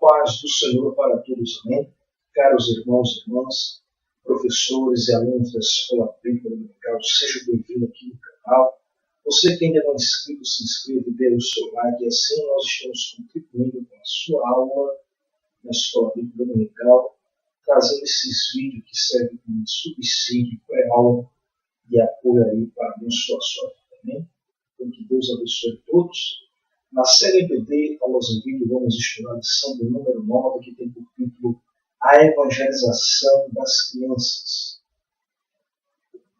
paz do Senhor para todos, amém? Caros irmãos e irmãs, professores e alunos da Escola Bíblica Dominical, sejam bem-vindos aqui no canal. Você que ainda não é inscrito, se inscreva e dê o seu like, e assim nós estamos contribuindo com a sua aula na Escola Bíblica Dominical, trazendo esses vídeos que servem como subsídio, pré-aula e apoio aí para a abençoação também. Então, que Deus abençoe todos. Na série EBD, aulas em vídeo, vamos estudar a lição do número 9, que tem por título A Evangelização das Crianças.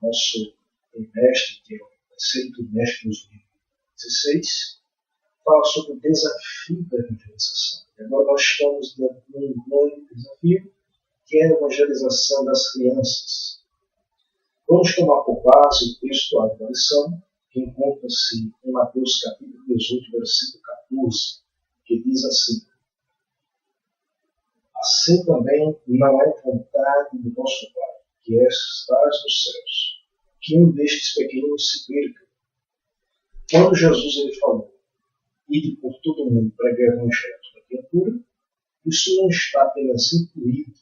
Nosso trimestre, que é o terceiro trimestre de 2016, fala sobre o desafio da evangelização. E agora nós estamos diante de um grande desafio, que é a evangelização das crianças. Vamos tomar por base o texto da lição, que encontra-se em Mateus capítulo 18, versículo 14, que diz assim: Assim também não é vontade do nosso Pai, que estás nos céus, que um destes pequeninos se perca. Quando Jesus ele falou, ide por todo o mundo pregar o evangelho da criatura, isso não está apenas incluído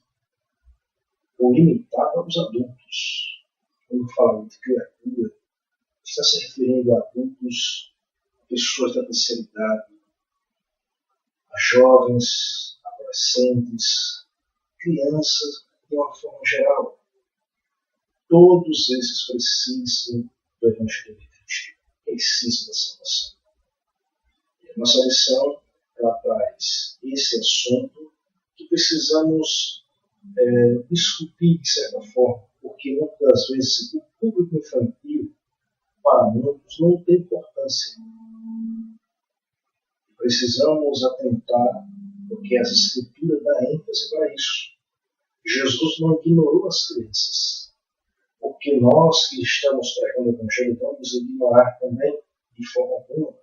ou limitado aos adultos. Quando fala de criatura, está se referindo a adultos, a pessoas da terceira idade, a jovens, adolescentes, crianças, de uma forma geral. Todos esses precisam do Evangelho de Cristo, precisam da salvação. E a nossa lição, ela traz esse assunto que precisamos discutir de certa forma, porque muitas das vezes o público infantil, para muitos, não tem importância. Precisamos atentar, porque as Escrituras dão ênfase para isso. Jesus não ignorou as crianças, porque nós que estamos pregando o Evangelho vamos ignorar também de forma alguma.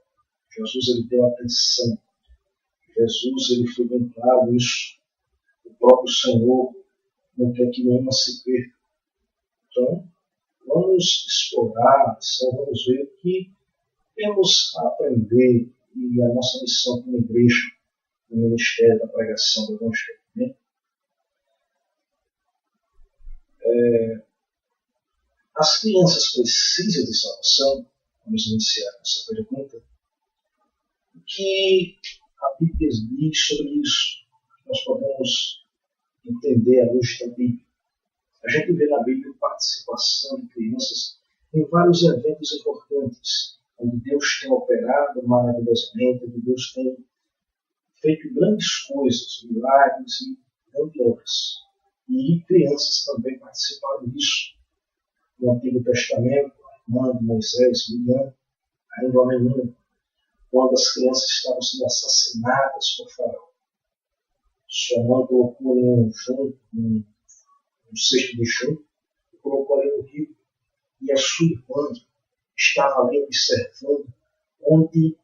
Jesus ele deu atenção. Jesus ele foi bem claro nisso. O próprio Senhor não quer que nenhuma se perca. Então, vamos explorar, vamos ver o que temos a aprender e a nossa missão como igreja, no ministério da pregação do Evangelho. Né? As crianças precisam de salvação? Vamos iniciar essa pergunta. O que a Bíblia diz sobre isso? Nós podemos entender à luz da Bíblia. A gente vê na Bíblia a participação de crianças em vários eventos importantes, onde Deus tem operado maravilhosamente, onde Deus tem feito grandes coisas, milagres e grandes obras. E crianças também participaram disso. No Antigo Testamento, a irmã de Moisés, Miriam, ainda uma menina, quando as crianças estavam sendo assassinadas por Faraó. Sua mãe colocou um cesto de junco e colocou ali no rio. E a sua irmã estava ali observando onde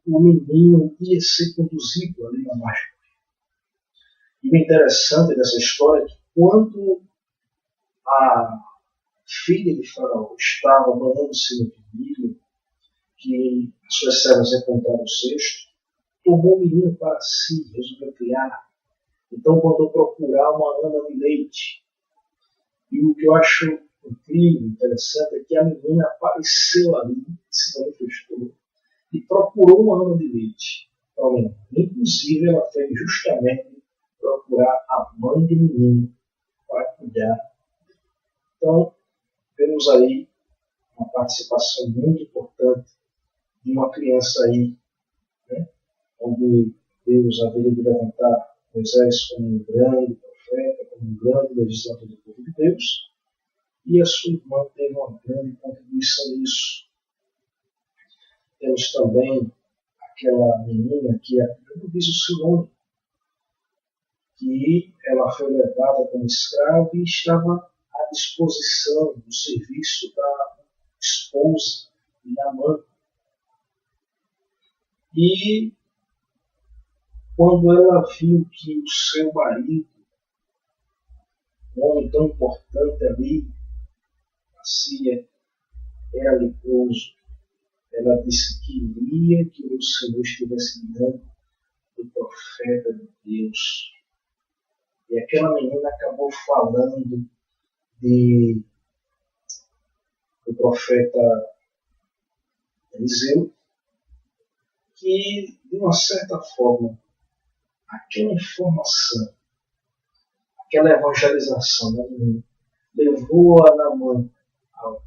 o menino ia ser conduzido ali na margem. E o interessante dessa história é que quando a filha de Faraó estava banhando-se no rio, que as suas servas encontraram o cesto, tomou o menino para si, resolveu criar. Então mandou procurar uma ama de leite. E o que eu acho incrível, interessante, é que a menina apareceu ali, se manifestou, e procurou uma ama de leite para o menino. Inclusive, ela foi justamente procurar a mãe do menino para cuidar. Então, vemos aí uma participação muito importante de uma criança aí, né, onde Deus haveria de levantar Moisés como um grande profeta, como um grande legislador do povo de Deus, e a sua irmã teve uma grande contribuição nisso. Temos também aquela menina que não diz o seu nome, que ela foi levada como escrava e estava à disposição do serviço da esposa e da mãe. E quando ela viu que o seu marido, um homem tão importante ali, era leproso, ela disse que queria que o Senhor estivesse me dando o do profeta de Deus. E aquela menina acabou falando do profeta Eliseu, que, de uma certa forma, aquela informação, aquela evangelização da menina, levou a Naamã ao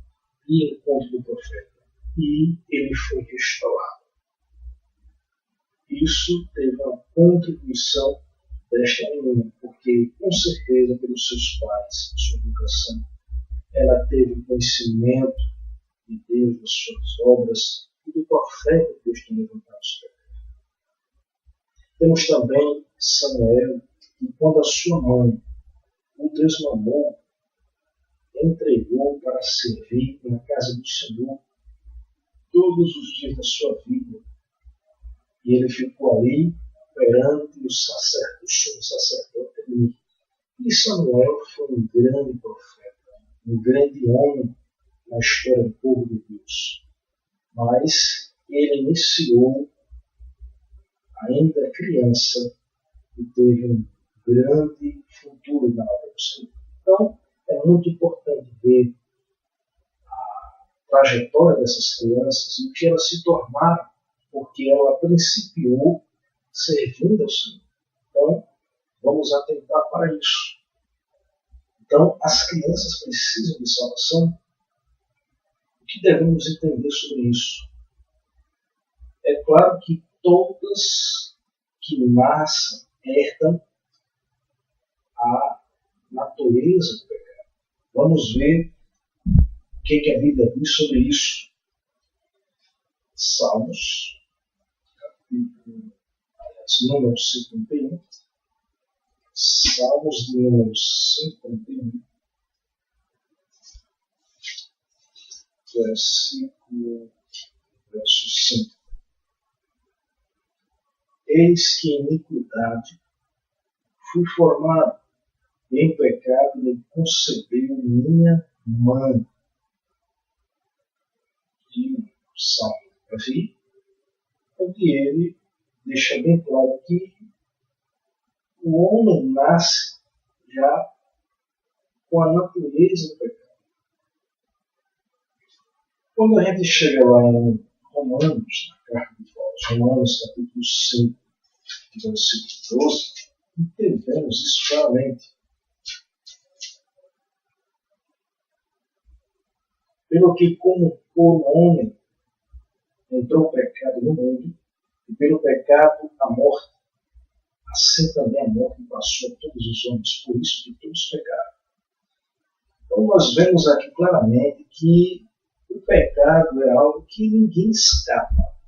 encontro do profeta. E ele foi restaurado. Isso teve uma contribuição desta menina, porque, com certeza, pelos seus pais, sua educação, ela teve conhecimento de Deus, das suas obras e do profeta que Deus tem levantado sobre ela. Temos também Samuel, que, quando a sua mãe o desmamou, entregou para servir na casa do Senhor todos os dias da sua vida. E ele ficou ali perante o sumo sacerdote Eli. E Samuel foi um grande profeta, um grande homem na história do povo de Deus. Mas ele iniciou, ainda criança, e teve um grande futuro na obra do Senhor. Então, é muito importante ver a trajetória dessas crianças e o que elas se tornaram, porque ela principiou servindo ao Senhor. Então, vamos atentar para isso. Então, as crianças precisam de salvação. O que devemos entender sobre isso? É claro que todas que nascem herdam a natureza do pecado. Vamos ver o que a Bíblia diz sobre isso. Salmos, Números 51. Salmos de número 51, verso 5. Eis que em iniquidade fui formado, e em pecado me concebeu minha mãe. E o Salmo Davi, onde ele deixa bem claro que o homem nasce já com a natureza do pecado. Quando a gente chega lá em Romanos, na carta de Paulo, Romanos capítulo 5, versículo 12, entendemos isso claramente. Pelo que, como por homem entrou o pecado no mundo, e pelo pecado a morte, assim também a morte passou a todos os homens, por isso que todos pecaram. Então nós vemos aqui claramente que o pecado é algo que ninguém escapa.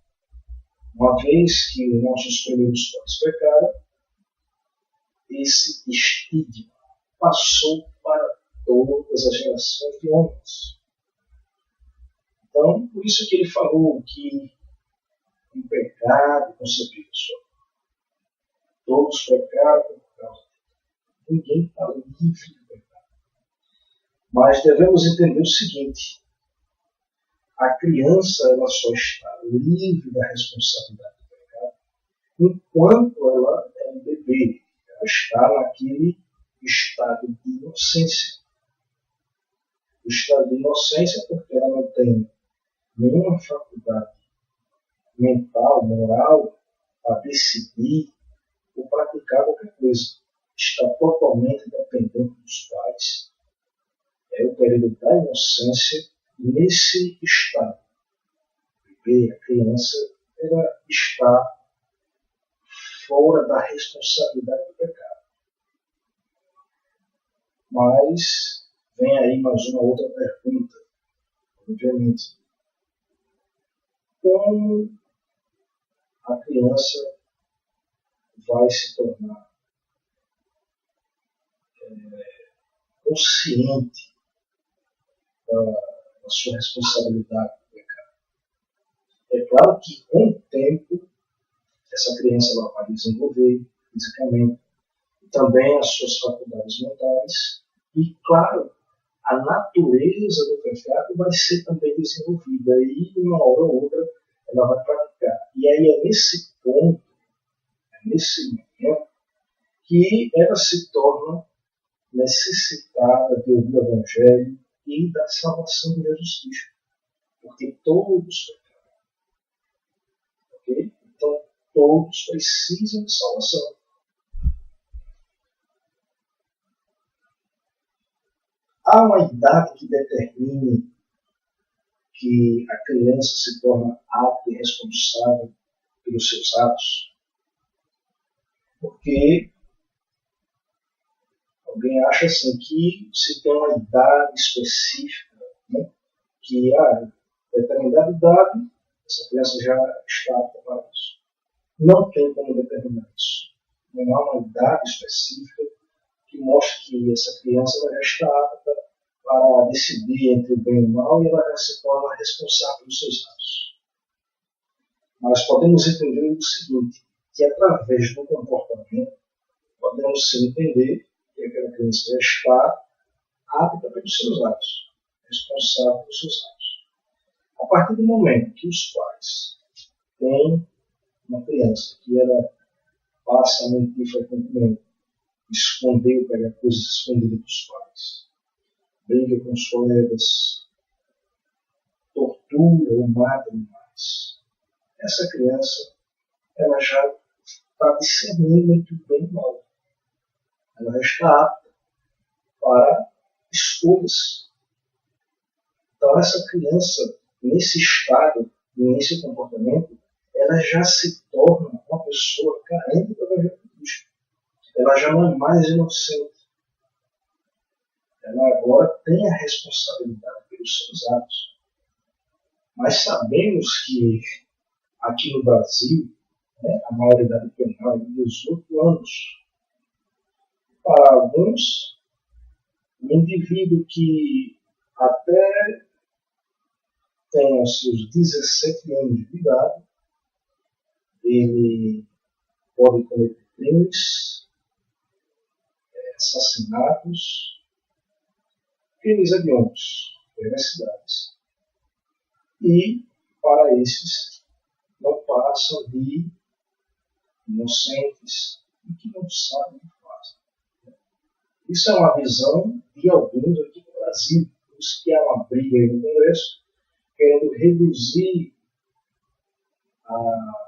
Uma vez que os nossos primeiros pais pecaram, esse estigma passou para todas as gerações de homens. Então, por isso que ele falou que o pecado concebeu a sua vida. Todos pecaram por causa de ninguém está livre do pecado. Mas devemos entender o seguinte: a criança ela só está livre da responsabilidade do pecado enquanto ela é um bebê. Ela está naquele estado de inocência. O estado de inocência porque ela não tem nenhuma faculdade mental, moral, para decidir ou praticar qualquer coisa. Está totalmente dependente dos pais. É o período da inocência. E nesse estado, o bebê, a criança, ela está fora da responsabilidade do pecado. Mas vem aí mais uma outra pergunta, obviamente. Como a criança vai se tornar consciente da sua responsabilidade do pecado? É claro que com o tempo essa criança ela vai desenvolver fisicamente e também as suas faculdades mentais e, claro, a natureza do pecado vai ser também desenvolvida e uma hora ou outra ela vai praticar. E aí é nesse ponto, nesse momento que ela se torna necessitada de ouvir o Evangelho e da salvação de Jesus Cristo. Porque todos pecaram. Okay? Então, todos precisam de salvação. Há uma idade que determine que a criança se torna apta e responsável pelos seus atos? Porque alguém acha assim que se tem uma idade específica, né, que a determinada idade, essa criança já está apta para isso. Não tem como determinar isso. Não há uma idade específica que mostre que essa criança já está apta para decidir entre o bem e o mal e ela já se torna responsável pelos seus atos. Mas podemos entender o seguinte, que através do comportamento podemos sim entender que aquela criança já está apta pelos seus atos, responsável pelos seus atos. A partir do momento que os pais têm uma criança que ela passa a mentir frequentemente, esconder, pegar coisas escondidas dos pais, briga com os colegas, tortura ou mata animais, essa criança ela já está discernindo entre o bem e o mal. Ela já está apta para escolhas. Então, essa criança, nesse estado, nesse comportamento, ela já se torna uma pessoa carente do Evangelho de Cristo. Ela já não é mais inocente. Ela agora tem a responsabilidade pelos seus atos. Mas sabemos que aqui no Brasil, né, a maioridade penal é de 18 anos. Para alguns, um indivíduo que até tem os seus 17 anos de idade, ele pode cometer crimes, assassinatos, crimes hediondos, perversidades. E, para esses, não passam de inocentes e que não sabem o que fazem. Isso é uma visão de alguns aqui no Brasil. Por isso que há uma briga aí no Congresso querendo reduzir a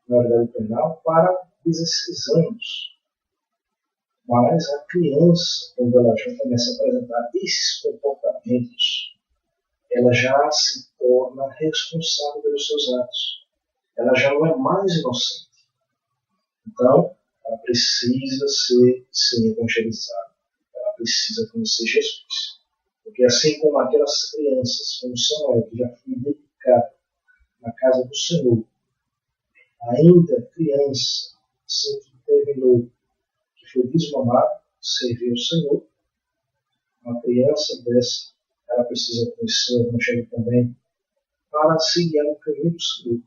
maioridade penal para 16 anos. Mas a criança, quando ela já começa a apresentar esses comportamentos, ela já se torna responsável pelos seus atos. Ela já não é mais inocente. Então, ela precisa ser, sim, evangelizada. Ela precisa conhecer Jesus. Porque assim como aquelas crianças, como Samuel, que já foi dedicado na casa do Senhor, ainda criança, assim que terminou, que foi desmamado, serviu ao Senhor, uma criança dessa, ela precisa conhecer o Evangelho também, para se guiar no caminho do Senhor.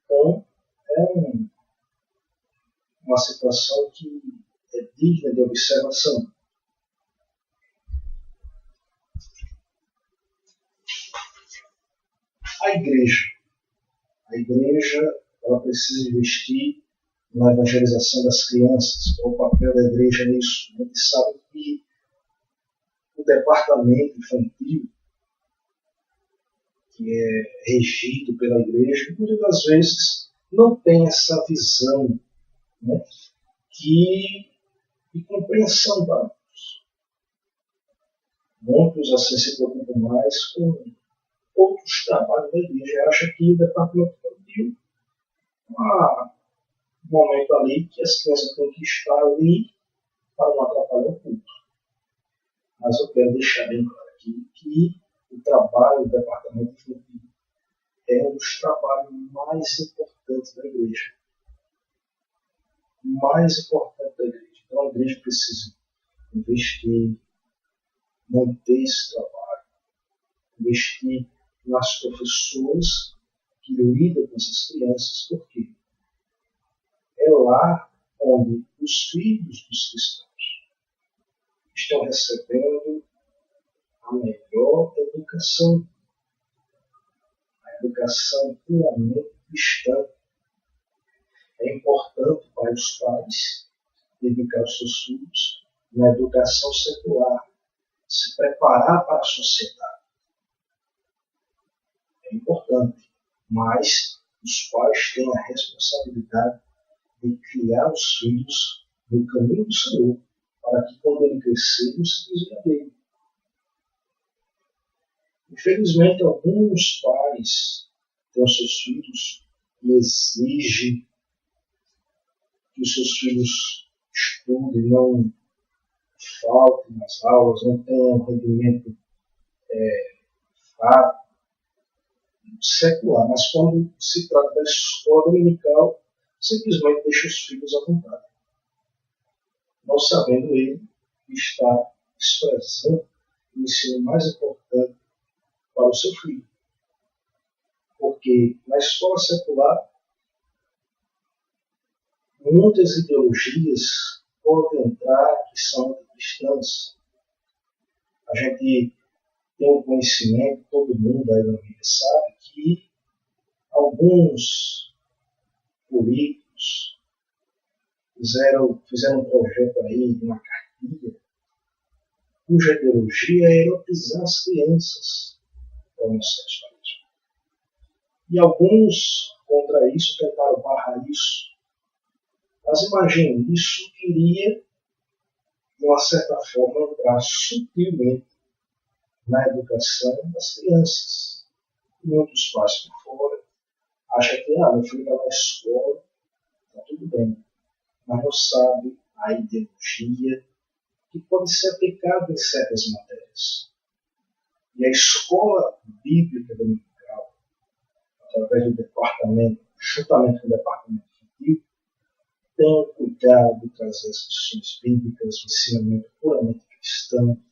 Então, é uma situação que é digna de observação. A igreja, ela precisa investir na evangelização das crianças. Qual o papel da igreja nisso? A gente sabe que o departamento infantil, que é regido pela igreja, muitas das vezes não tem essa visão, né, de compreensão para muitos. Muitos assim se preocupam mais com outros trabalhos da igreja. Acha que o departamento infantil é um momento ali que as crianças têm que estar ali para não atrapalhar o culto. Mas eu quero deixar bem claro aqui que o trabalho do departamento infantil é um dos trabalhos mais importantes da igreja. Mais importante da igreja. Então a igreja precisa investir, manter esse trabalho, investir nas professoras que lidam com essas crianças, porque é lá onde os filhos dos cristãos estão recebendo a melhor educação, a educação puramente cristã. É importante para os pais dedicar os seus filhos na educação secular, se preparar para a sociedade. É importante, mas os pais têm a responsabilidade de criar os filhos no caminho do Senhor, para que quando ele crescer, não se desvie dele. Infelizmente, alguns pais têm os seus filhos e exigem que os seus filhos estudem, não faltem nas aulas, não tenham um rendimento fraco, secular. Mas quando se trata da escola dominical, simplesmente deixa os filhos à vontade, não sabendo ele que está desprezando o ensino mais importante para o seu filho. Porque na escola secular, muitas ideologias podem entrar que são anticristãs. A gente tem um conhecimento, todo mundo aí na mídia sabe, que alguns políticos fizeram um projeto aí de uma cartilha cuja ideologia é erotizar as crianças para o homossexualismo. E alguns, contra isso, tentaram barrar isso. Mas imagine, isso iria, de uma certa forma, entrar sutilmente na educação das crianças. E muitos pais por fora acham que meu filho está na escola, está tudo bem, mas não sabe a ideologia que pode ser aplicada em certas matérias. E a escola bíblica dominical, através do departamento, juntamente com o departamento infantil, tem o cuidado de trazer as questões bíblicas, o ensinamento puramente cristão,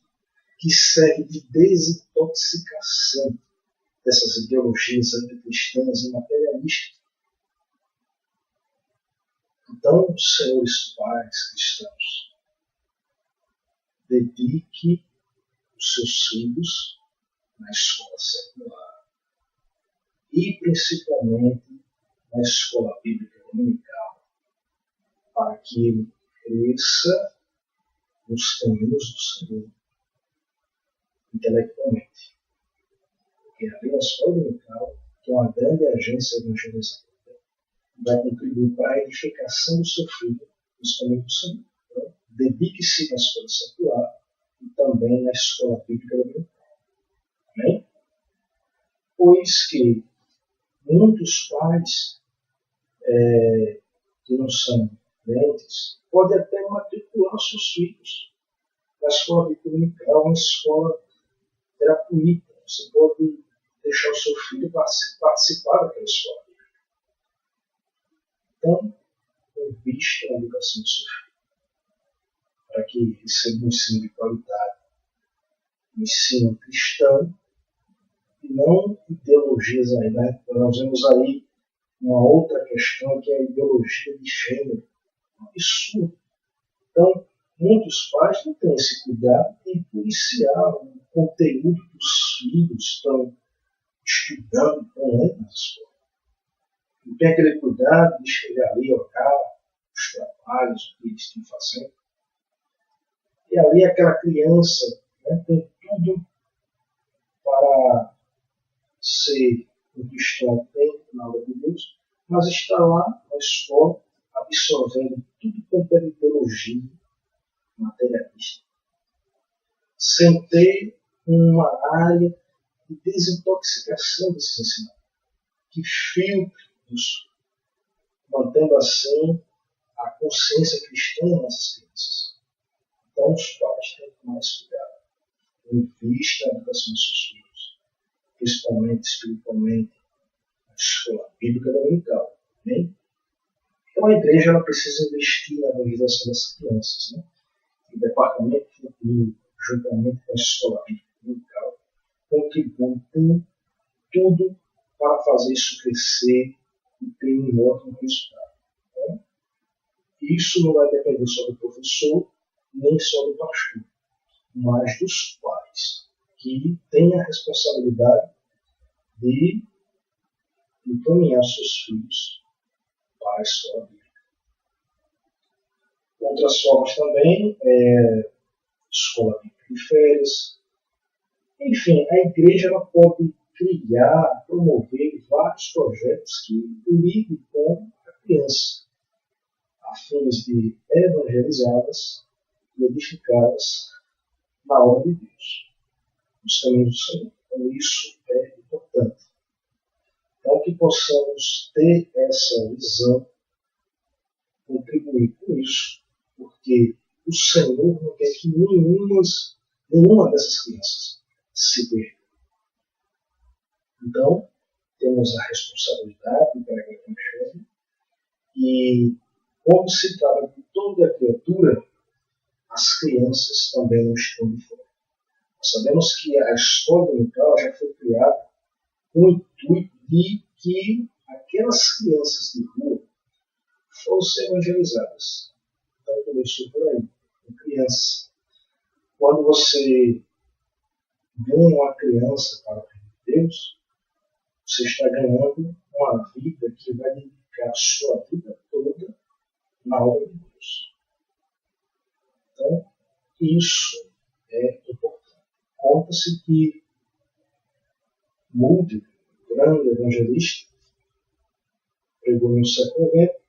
que serve de desintoxicação dessas ideologias anticristãs e materialistas. Então, senhores pais cristãos, dedique os seus filhos na escola secular e, principalmente, na escola bíblica dominical, para que ele cresça nos caminhos do Senhor, intelectualmente. Porque ali na escola dominical, que é uma grande agência evangelizadora, vai contribuir para a edificação do seu filho nos caminhos do Senhor. Então, dedique-se na escola secular e também na escola bíblica dominical. Amém? Pois que muitos pais que não são crentes podem até matricular os seus filhos na escola bíblica dominical, uma escola gratuita. Você pode deixar o seu filho participar daquela escola. Então, invista na educação do seu filho, para que receba um ensino de qualidade, um ensino cristão, e não ideologias aí, né? Nós vemos aí uma outra questão que é a ideologia de gênero. Um absurdo. Então, muitos pais não têm esse cuidado de policiar o conteúdo que os filhos estão estudando, estão lendo nas escolas. Não tem aquele cuidado de chegar ali, olhar os trabalhos que eles estão fazendo. E ali aquela criança, né, tem tudo para ser um cristão autêntico na aula de Deus, mas está lá na escola absorvendo tudo quanto é ideologia materialista, sem ter uma área de desintoxicação desses ensinamentos, que filtre isso, mantendo assim a consciência cristã nessas crianças. Então os pais têm que mais cuidado, invista na educação dos seus filhos, principalmente espiritualmente, na escola bíblica dominical. Bem? Então a igreja ela precisa investir na evangelização das crianças. Né? O departamento infantil, juntamente com a escola bíblica dominical, contribuem tudo para fazer isso crescer e ter um ótimo resultado. Então, isso não vai depender só do professor, nem só do pastor, mas dos pais, que têm a responsabilidade de encaminhar seus filhos para a escola bíblica. Outras formas também, escola de férias. Enfim, a igreja ela pode criar, promover vários projetos que lidem com a criança, a fins de evangelizá-las e edificá-las na obra de Deus, nos caminhos do Senhor. Então, isso é importante. Então, que possamos ter essa visão, contribuir com isso, porque o Senhor não quer que nenhuma dessas crianças se perca. Então, temos a responsabilidade de pregar o Evangelho e, como se trata de toda a criatura, as crianças também não estão de fora. Nós sabemos que a escola dominical já foi criada com o intuito de que aquelas crianças de rua fossem evangelizadas. Então, começou por aí, com criança. Quando você ganha uma criança para o reino de Deus, você está ganhando uma vida que vai dedicar a sua vida toda na obra de Deus. Então, isso é importante. Conta-se que Moody, grande evangelista, pregou em um certo evento,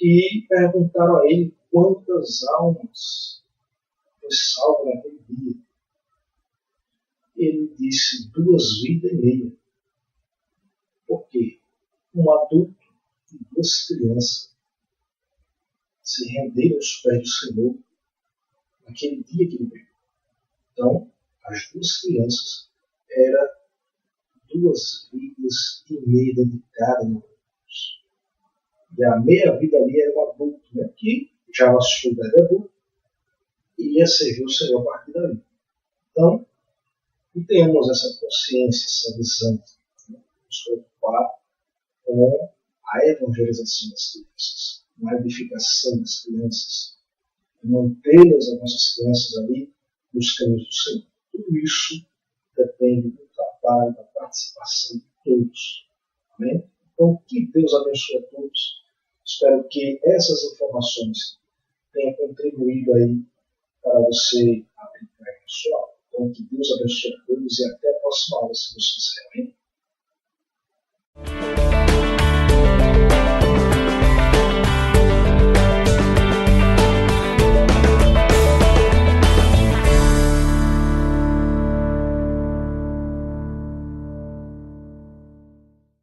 e perguntaram a ele quantas almas foi salvo naquele dia. Ele disse 2,5 vidas. Por quê? Um adulto e 2 crianças se renderam aos pés do Senhor naquele dia que ele pregou. Então, as 2 crianças eram 2,5 vidas dedicadas a Deus. E a meia vida ali era um adulto, né, que já na sua idade adulta e ia servir o Senhor a partir dali. Então, que tenhamos essa consciência, essa visão, né, nos preocupar com a evangelização das crianças, com a edificação das crianças, mantê-las, as nossas crianças ali, nos caminhos do Senhor. Tudo isso depende do trabalho, da participação de todos. Amém? Então, que Deus abençoe a todos. Espero que essas informações tenham contribuído aí para você aplicar em sua aula. Então, que Deus abençoe a todos e até a próxima aula, se Deus quiser. Amém?